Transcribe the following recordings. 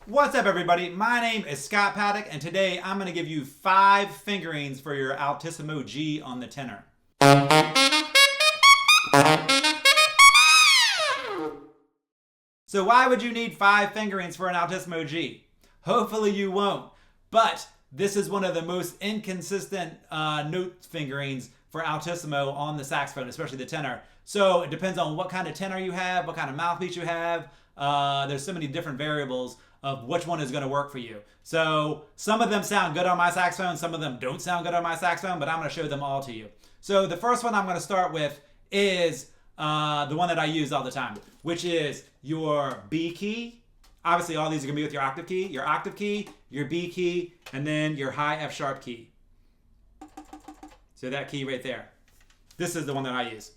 What's up, everybody? My name is Scott Paddock, and today I'm going to give you 5 fingerings for your Altissimo G on the tenor. So why would you need 5 fingerings for an Altissimo G? Hopefully you won't, but this is one of the most inconsistent note fingerings for Altissimo on the saxophone, especially the tenor. So it depends on what kind of tenor you have, what kind of mouthpiece you have. There's so many different variables of which one is going to work for you. So some of them sound good on my saxophone, some of them don't sound good on my saxophone, but I'm going to show them all to you. So the first one I'm going to start with is the one that I use all the time, which is your B key. Obviously all these are going to be with your octave key, your B key, and then your high F sharp key. So that key right there. This is the one that I use.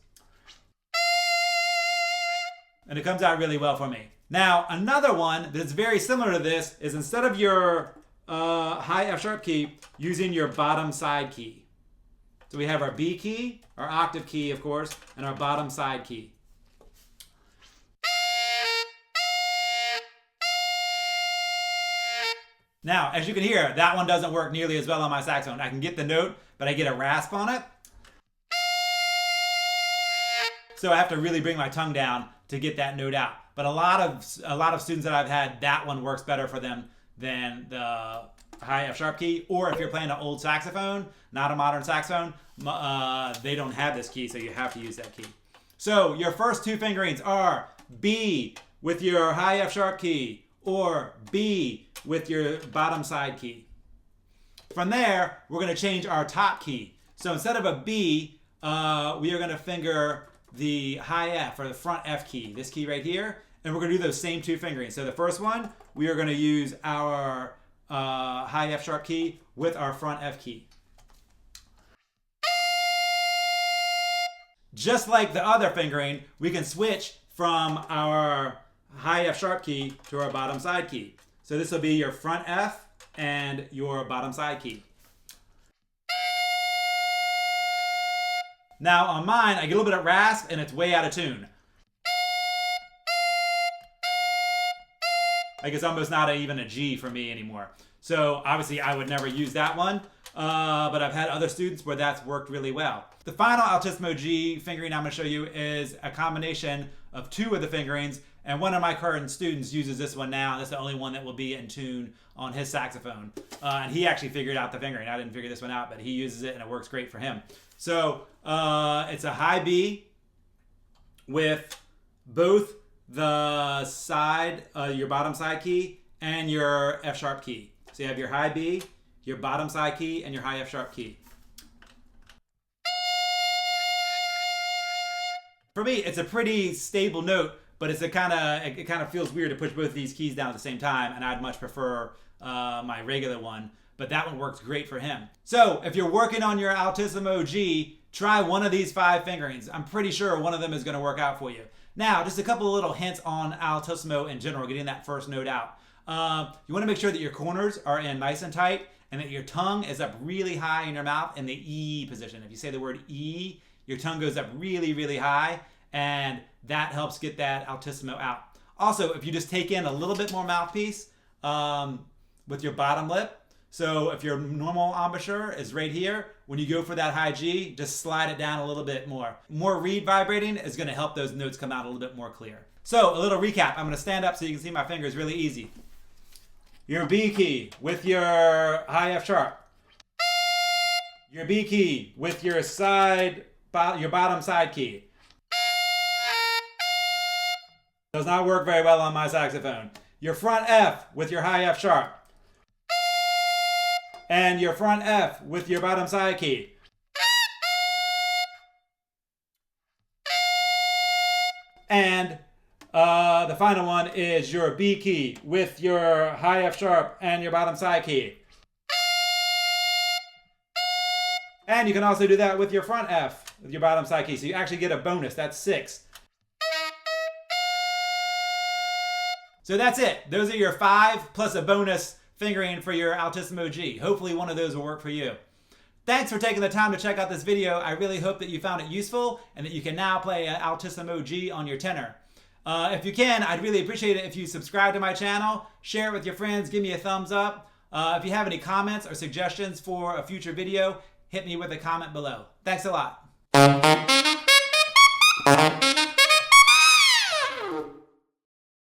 And it comes out really well for me. Now, another one that's very similar to this is instead of your high F sharp key, using your bottom side key. So we have our B key, our octave key, of course, and our bottom side key. Now, as you can hear, that one doesn't work nearly as well on my saxophone. I can get the note, but I get a rasp on it. So I have to really bring my tongue down to get that note out. But a lot of students that I've had, that one works better for them than the high F sharp key. Or if you're playing an old saxophone, not a modern saxophone, they don't have this key, so you have to use that key. So your first 2 fingerings are B with your high F sharp key, or B with your bottom side key. From there, we're going to change our top key. So instead of a B, we are going to finger the high F, or the front F key, this key right here, and we're going to do those same 2 fingerings. So the first one, we are going to use our high F sharp key with our front F key. Just like the other fingering, we can switch from our high F sharp key to our bottom side key. So this will be your front F and your bottom side key. Now on mine, I get a little bit of rasp and it's way out of tune. Like it's almost not even a G for me anymore. So obviously I would never use that one, but I've had other students where that's worked really well. The final Altissimo G fingering I'm going to show you is a combination of 2 of the fingerings, and one of my current students uses this one now. That's the only one that will be in tune on his saxophone. And he actually figured out the fingering. I didn't figure this one out, but he uses it and it works great for him. So it's a high B with both the side, your bottom side key, and your F sharp key. So you have your high B, your bottom side key, and your high F sharp key. For me, it's a pretty stable note, but it kind of feels weird to push both of these keys down at the same time, and I'd much prefer my regular one. But that one works great for him. So if you're working on your Altissimo G, try one of these 5 fingerings. I'm pretty sure one of them is going to work out for you. Now, just a couple of little hints on Altissimo in general, getting that first note out. You want to make sure that your corners are in nice and tight, and that your tongue is up really high in your mouth in the E position. If you say the word E, your tongue goes up really, really high, and that helps get that Altissimo out. Also, if you just take in a little bit more mouthpiece with your bottom lip, so if your normal embouchure is right here, when you go for that high G, just slide it down a little bit more. More reed vibrating is going to help those notes come out a little bit more clear. So a little recap. I'm going to stand up so you can see my fingers really easy. Your B key with your high F sharp. Your B key with your bottom side key. Does not work very well on my saxophone. Your front F with your high F sharp. And your front F with your bottom side key. And the final one is your B key with your high F sharp and your bottom side key. And you can also do that with your front F with your bottom side key. So you actually get a bonus. That's 6. So that's it. Those are your 5 plus a bonus fingering for your Altissimo G. Hopefully one of those will work for you. Thanks for taking the time to check out this video. I really hope that you found it useful and that you can now play an Altissimo G on your tenor. If you can, I'd really appreciate it if you subscribe to my channel, share it with your friends, give me a thumbs up. If you have any comments or suggestions for a future video, hit me with a comment below. Thanks a lot.